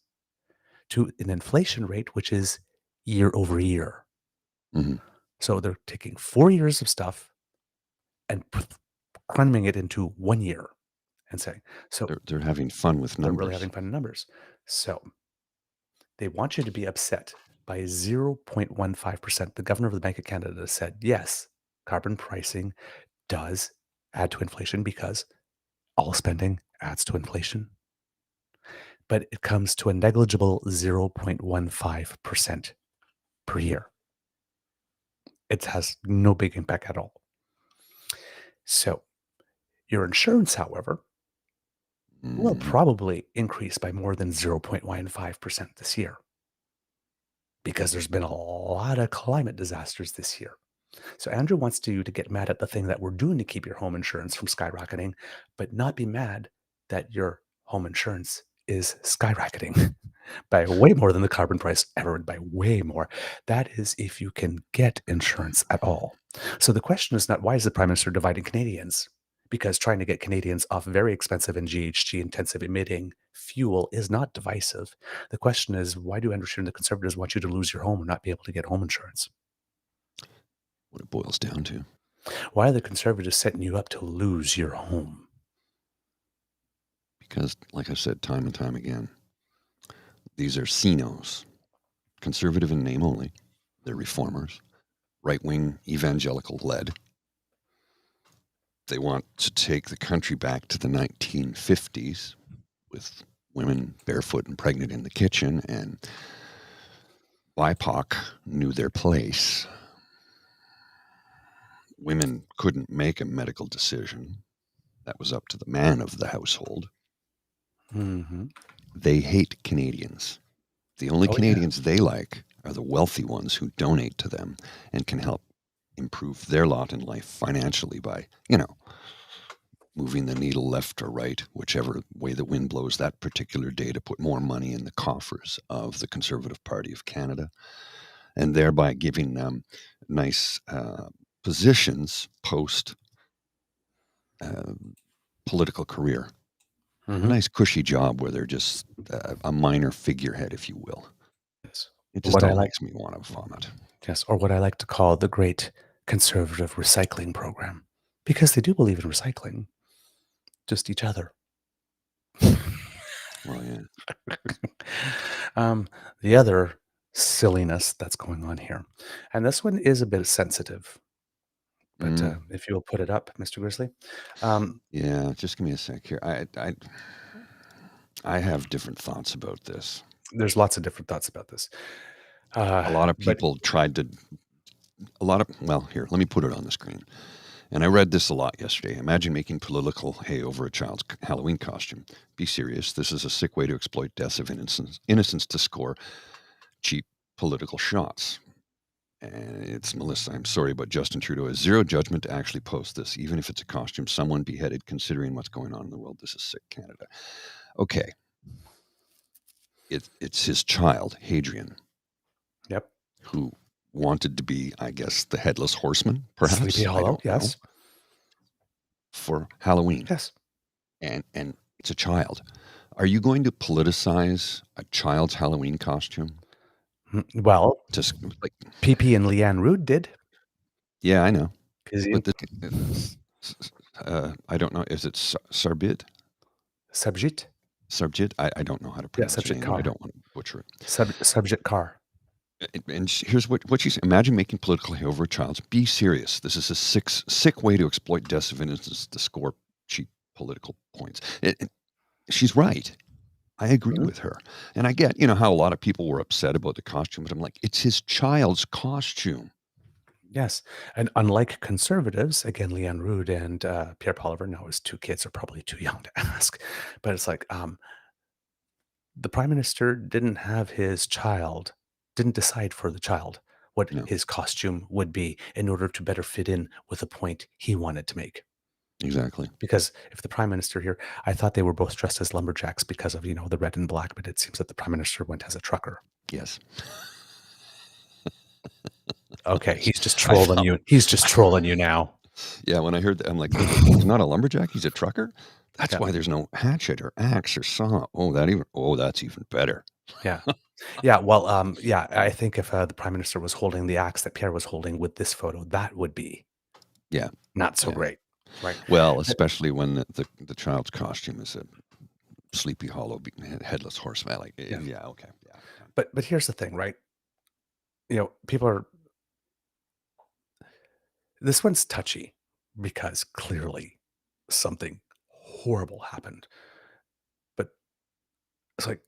to an inflation rate, which is year over year. So they're taking 4 years of stuff and cramming it into 1 year and saying, so they're having fun with numbers. They're really having fun with numbers. So they want you to be upset by 0.15%. The governor of the Bank of Canada said, yes, carbon pricing does add to inflation because all spending adds to inflation. But it comes to a negligible 0.15% per year. It has no big impact at all. So your insurance, however, will probably increase by more than 0.15% this year because there's been a lot of climate disasters this year. So Andrew wants you to get mad at the thing that we're doing to keep your home insurance from skyrocketing, but not be mad that your home insurance is skyrocketing by way more than the carbon price ever, by way more. That is if you can get insurance at all. So the question is not why is the Prime Minister dividing Canadians? Because trying to get Canadians off very expensive and GHG intensive emitting fuel is not divisive. The question is, why do Andrew Scheer and the Conservatives want you to lose your home and not be able to get home insurance? What it boils down to. Why are the Conservatives setting you up to lose your home? Because, like I said, time and time again, these are CNOs, conservative in name only. They're reformers, right-wing evangelical-led. They want to take the country back to the 1950s with women barefoot and pregnant in the kitchen, and BIPOC knew their place. Women couldn't make a medical decision. That was up to the man of the household. Mm-hmm. They hate Canadians. The only Canadians they like are the wealthy ones who donate to them and can help improve their lot in life financially by, moving the needle left or right, whichever way the wind blows that particular day, to put more money in the coffers of the Conservative Party of Canada, and thereby giving them nice positions post political career. Mm-hmm. A nice cushy job where they're just a minor figurehead, if you will. Yes. It just all makes me want to vomit. Yes, or what I like to call the Great Conservative Recycling Program, because they do believe in recycling, just each other. Well, yeah. The other silliness that's going on here, and this one is a bit sensitive, but if you'll put it up, Mr. Grizzly. Yeah, just give me a sec here. I have different thoughts about this. There's lots of different thoughts about this. A lot of people well, here, let me put it on the screen. And I read this a lot yesterday. Imagine making political hay over a child's Halloween costume. Be serious. This is a sick way to exploit deaths of innocence to score cheap political shots. And it's Melissa. I'm sorry, but Justin Trudeau has zero judgment to actually post this, even if it's a costume someone beheaded, considering what's going on in the world. This is sick, Canada. Okay. It's his child, Hadrian. Yep. Who wanted to be, I guess, the headless horseman, perhaps. Sleepy Hollow, yes. For Halloween. Yes. And it's a child. Are you going to politicize a child's Halloween costume? Well, just like PP and Leanne Rood did. Yeah, I know. But I don't know. Is it Sarbit? Subjit? Subjit? I don't know how to pronounce it. I don't want to butcher it. Subject car. And here's what she's. Imagine making political hay over a child's. Be serious. This is a sick way to exploit deaths of innocence to score cheap political points. She's right. I agree with her. And I get, how a lot of people were upset about the costume, but I'm like, it's his child's costume. Yes. And unlike Conservatives, again, Leanne Rood and Pierre Poliver, now his two kids are probably too young to ask, but it's like the Prime Minister didn't decide for the child what his costume would be in order to better fit in with the point he wanted to make. Exactly. Because if the Prime Minister here, I thought they were both dressed as lumberjacks because of, the red and black, but it seems that the Prime Minister went as a trucker. Yes. Okay, he's just trolling you. He's just trolling you now. Yeah, when I heard that, I'm like, he's not a lumberjack, he's a trucker? That's why there's no hatchet or axe or saw. That's even better. Yeah. Yeah, well, I think if the Prime Minister was holding the axe that Pierre was holding with this photo, that would be not so great. Right. Well, especially when the child's costume is a Sleepy Hollow headless horseman. Okay. Yeah. But here's the thing, right? People are. This one's touchy because clearly something horrible happened. But it's like,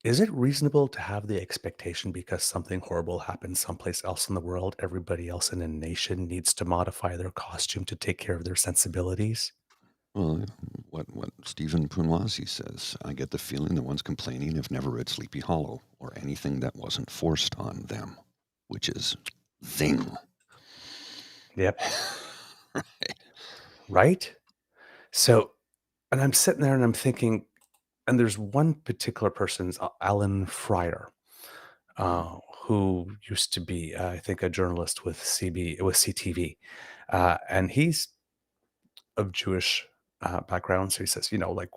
is it reasonable to have the expectation because something horrible happened someplace else in the world, everybody else in a nation needs to modify their costume to take care of their sensibilities? Well, what Stephen Punwasi says, I get the feeling the ones complaining have never read Sleepy Hollow or anything that wasn't forced on them, which is zing. Yep. Right? So, and I'm sitting there and I'm thinking, and there's one particular person, Alan Fryer, who used to be, I think, a journalist with CTV, and he's of Jewish background. So he says, like,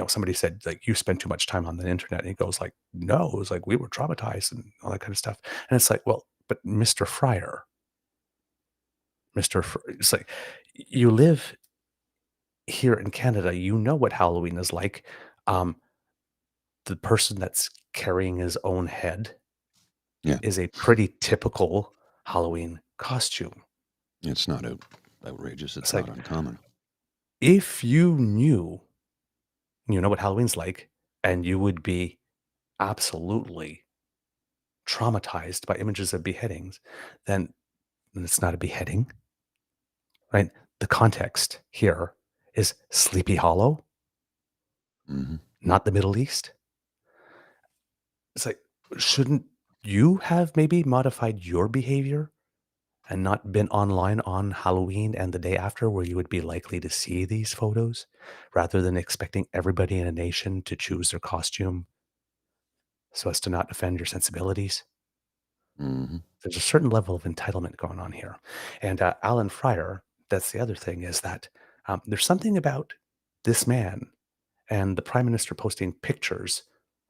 somebody said, like, you spend too much time on the internet. And he goes, like, no, it was like we were traumatized and all that kind of stuff. And it's like, well, but Mr. Fryer, it's like, you live here in Canada, you know what Halloween is like. Um, the person that's carrying his own head Yeah, is a pretty typical Halloween costume. it's not outrageous. It's It's not like, uncommon. if you knew, you know what Halloween's like, and you would be absolutely traumatized by images of beheadings, then it's not a beheading, right? The context here is Sleepy Hollow, Hmm. not the Middle East. It's like, shouldn't you have maybe modified your behavior and not been online on Halloween and the day after where you would be likely to see these photos rather than expecting everybody in a nation to choose their costume so as to not offend your sensibilities? Hmm. There's a certain level of entitlement going on here. And Alan Fryer, that's the other thing, is that there's something about this man and the prime minister posting pictures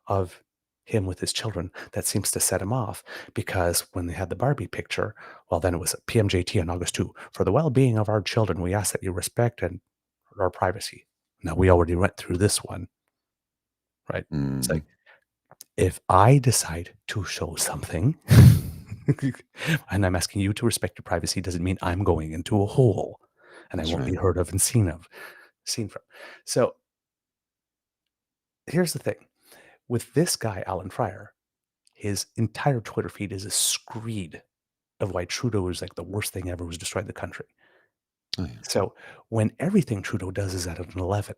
of him with his children that seems to set him off, because when they had the Barbie picture, well, then it was a PMJT on August 2. For the well-being of our children, we ask that you respect and our privacy. Now, we already went through this one, right? It's Hmm. like, if I decide to show something and I'm asking you to respect your privacy, doesn't mean I'm going into a hole and I That's won't right. be heard of and seen from. So here's the thing. With this guy, Alan Fryer, his entire Twitter feed is a screed of why Trudeau is like the worst thing ever, who's destroyed the country. Oh, yeah. So when everything Trudeau does is at an 11,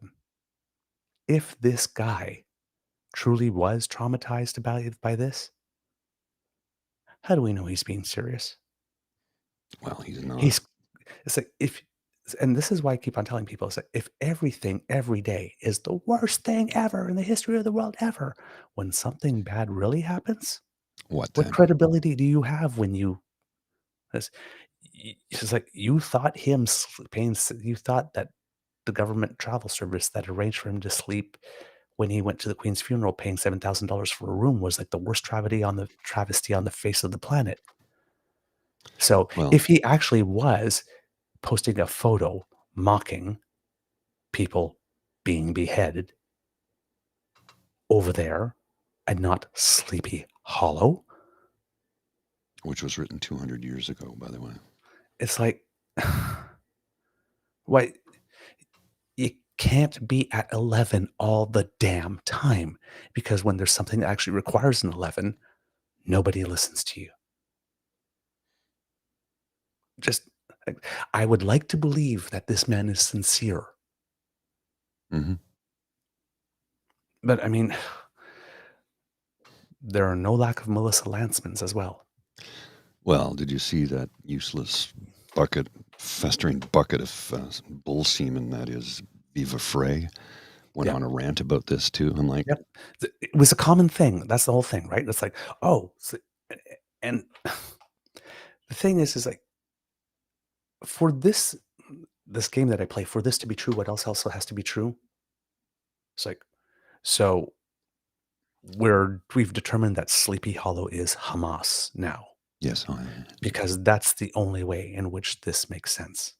if this guy truly was traumatized by this, how do we know he's being serious? Well, he's not. He's It's like, and this is why I keep on telling people, it's like, if everything every day is the worst thing ever in the history of the world ever, when something bad really happens, What what then? credibility do you have when you? It's like, you thought you thought that the government travel service that arranged for him to sleep when he went to the Queen's funeral, paying $7,000 for a room, was like the worst travesty on the face of the planet. So Well, if he actually was posting a photo mocking people being beheaded over there and not Sleepy Hollow, which was written 200 years ago, by the way. it's like, why? You can't be at 11 all the damn time, because when there's something that actually requires an 11, nobody listens to you. Just, I would like to believe that this man is sincere. Hmm. But I mean, there are no lack of Melissa Lansmans as well. Well, did you see that useless festering bucket of bull semen that is Beaver Frey? Went Yep. on a rant about this too. I'm like, Yep. It was a common thing. That's the whole thing, right? It's like, and the thing is like, for this game that I play, for this to be true, what else also has to be true? It's like, so we've determined that Sleepy Hollow is Hamas now, yes, because that's the only way in which this makes sense.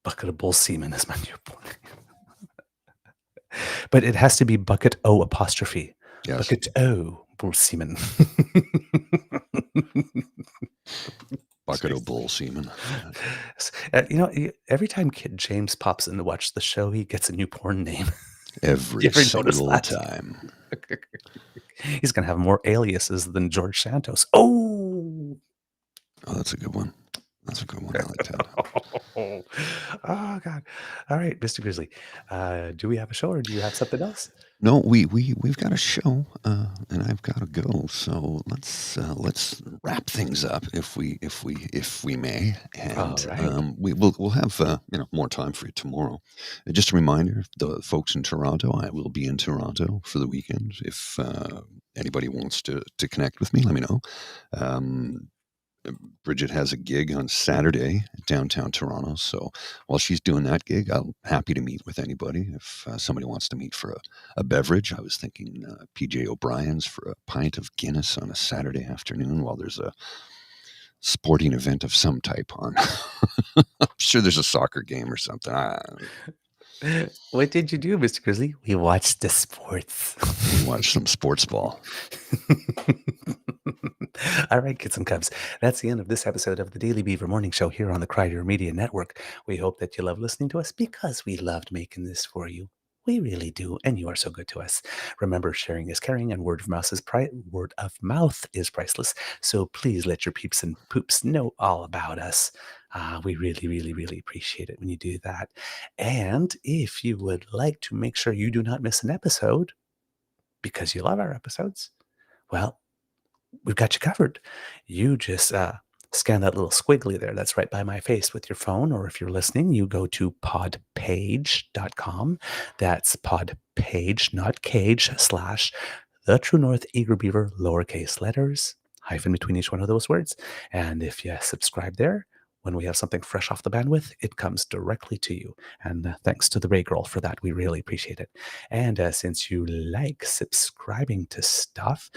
Bucket of bull semen is my new point. But it has to be bucket O apostrophe. yes. Bucket O bull semen. Bucket of bull semen. Every time Kid James pops in to watch the show, he gets a new porn name. Every You ever notice single that? time. He's going to have more aliases than George Santos. Oh, that's a good one. That's a good one. I like that. Oh, God. All right, Mr. Grizzly. Do we have a show or do you have something else? No, we've got a show, and I've got to go. So let's wrap things up if we may, and right. we'll have more time for you tomorrow. Just a reminder, the folks in Toronto, I will be in Toronto for the weekend. If anybody wants to connect with me, let me know. Bridget has a gig on Saturday downtown Toronto. So while she's doing that gig, I'm happy to meet with anybody. If somebody wants to meet for a beverage, I was thinking PJ O'Brien's for a pint of Guinness on a Saturday afternoon while there's a sporting event of some type on. I'm sure there's a soccer game or something. What did you do, Mr. Grizzly? We watched the sports. We watched some sports ball. All right, kids and cubs. That's the end of this episode of the Daily Beaver Morning Show here on the Crider Media Network. We hope that you love listening to us because we loved making this for you. We really do, and you are so good to us. Remember, sharing is caring, and word of mouth is priceless. So please let your peeps and poops know all about us. We really, really, really appreciate it when you do that. And if you would like to make sure you do not miss an episode because you love our episodes, well, we've got you covered. You just scan that little squiggly there. That's right by my face with your phone. Or if you're listening, you go to podpage.com. That's podpage, not cage, / the True North Eager Beaver, lowercase letters, hyphen between each one of those words. And if you subscribe there, when we have something fresh off the bandwidth, it comes directly to you. And thanks to the Ray Girl for that. We really appreciate it. And since you like subscribing to stuff,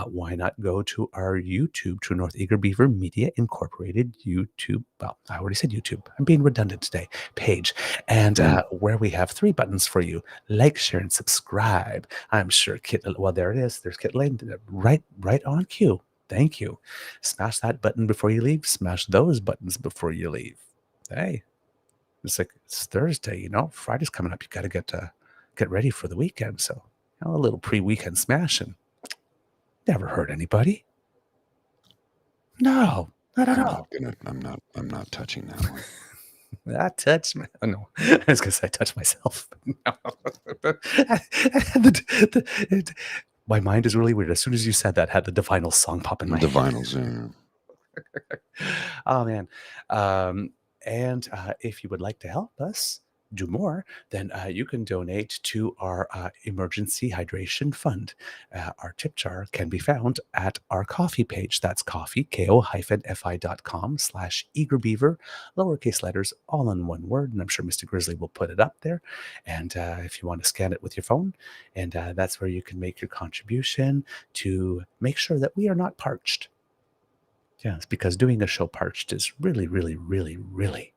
why not go to our YouTube, True North Eager Beaver Media Incorporated YouTube. Well, I already said YouTube. I'm being redundant today. Page. And where we have 3 buttons for you. Like, share, and subscribe. I'm sure Kit, well, there it is. There's Kit Lane right on cue. Thank you. Smash that button before you leave. Smash those buttons before you leave. Hey, it's Thursday, Friday's coming up. You got to get ready for the weekend. So a little pre-weekend smashing never hurt anybody. No, not at all. I'm not touching that one. I touched me. Oh, no, I was going to say I touched myself. No. My mind is really weird. As soon as you said that, I had the Divinals song pop in my head. Divinals, yeah. Oh, man. And if you would like to help us do more, then you can donate to our emergency hydration fund. Our tip jar can be found at our coffee page. That's coffee, ko-fi.com /eagerbeaver, lowercase letters, all in one word. And I'm sure Mr. Grizzly will put it up there. And if you want to scan it with your phone, and that's where you can make your contribution to make sure that we are not parched. Yes, because doing a show parched is really, really, really, really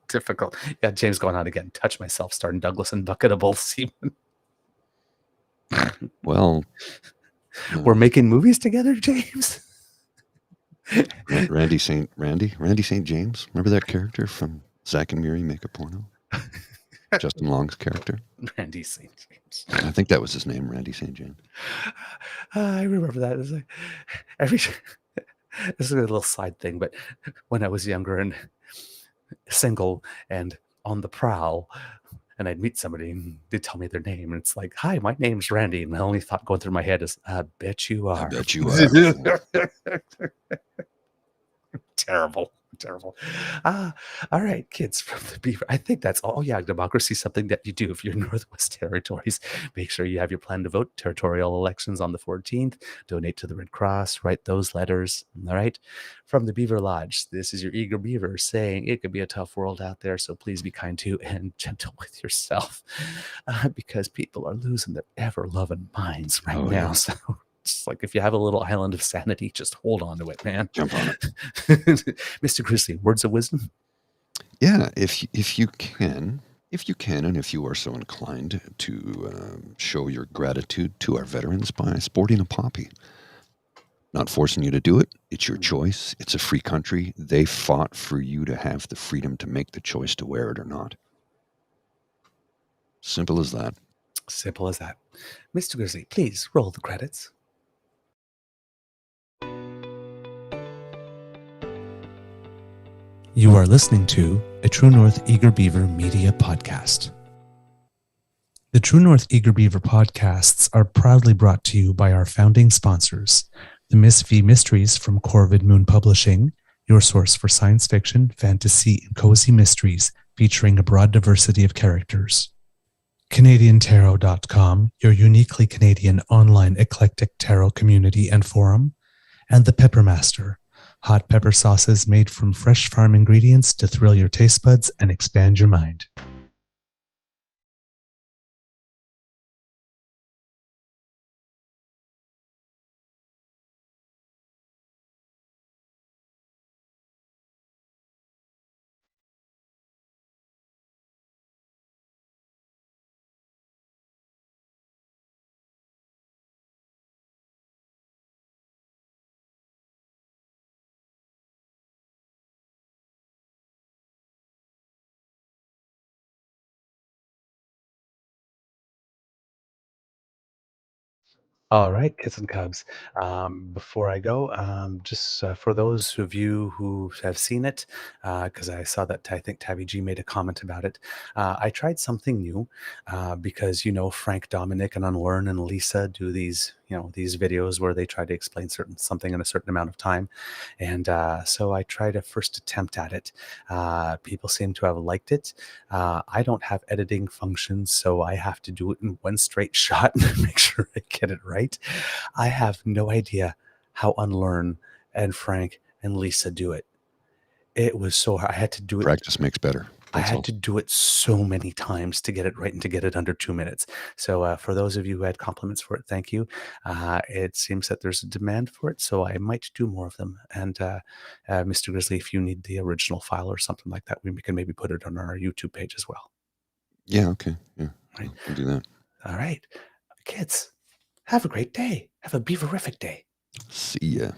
difficult. Yeah, James going on again. Touch myself, starting Douglas and Bucketable Seaman. Well, we're making movies together, James. Randy St. James. Remember that character from Zack and Miri Make a Porno? Justin Long's character. Randy St. James. I think that was his name, Randy St. James. I remember that. It's like this is a little side thing, but when I was younger and single and on the prowl, and I'd meet somebody and they'd tell me their name, and it's like, "Hi, my name's Randy," and the only thought going through my head is, "I bet you are." I bet you are. Terrible. All right, kids from the Beaver. I think that's all. Yeah, democracy is something that you do if you're Northwest Territories. Make sure you have your plan to vote. Territorial elections on the 14th. Donate to the Red Cross. Write those letters. All right. From the Beaver Lodge, this is your Eager Beaver saying it could be a tough world out there, so please be kind to and gentle with yourself because people are losing their ever-loving minds right now. Yeah. So it's like if you have a little island of sanity, just hold on to it, man. Jump on it. Mr. Grizzly, words of wisdom? Yeah, if you can, and if you are so inclined to show your gratitude to our veterans by sporting a poppy. Not forcing you to do it. It's your choice. It's a free country. They fought for you to have the freedom to make the choice to wear it or not. Simple as that. Simple as that. Mr. Grizzly, please roll the credits. You are listening to a True North Eager Beaver Media Podcast. The True North Eager Beaver podcasts are proudly brought to you by our founding sponsors, the Miss V Mysteries from Corvid Moon Publishing, your source for science fiction, fantasy, and cozy mysteries featuring a broad diversity of characters. CanadianTarot.com, your uniquely Canadian online eclectic tarot community and forum, and The Peppermaster, hot pepper sauces made from fresh farm ingredients to thrill your taste buds and expand your mind. All right, kids and cubs. Before I go, just for those of you who have seen it, because I saw that I think Tabby G made a comment about it. I tried something new because Frank, Dominic, and Unlearn and Lisa do these these videos where they try to explain something in a certain amount of time, and so I tried a first attempt at it. People seem to have liked it. I don't have editing functions, so I have to do it in one straight shot and make sure I get it right. I have no idea how Unlearn and Frank and Lisa do it. It was so hard. I had to do it. Practice makes better. I That's had all. to do it so many times to get it right and to get it under 2 minutes. So for those of you who had compliments for it, thank you. It seems that there's a demand for it, so I might do more of them. And Mr. Grizzly, if you need the original file or something like that, we can maybe put it on our YouTube page as well. Yeah, okay. Yeah, Right. I'll do that. All right. Kids, have a great day. Have a beaverific day. See ya.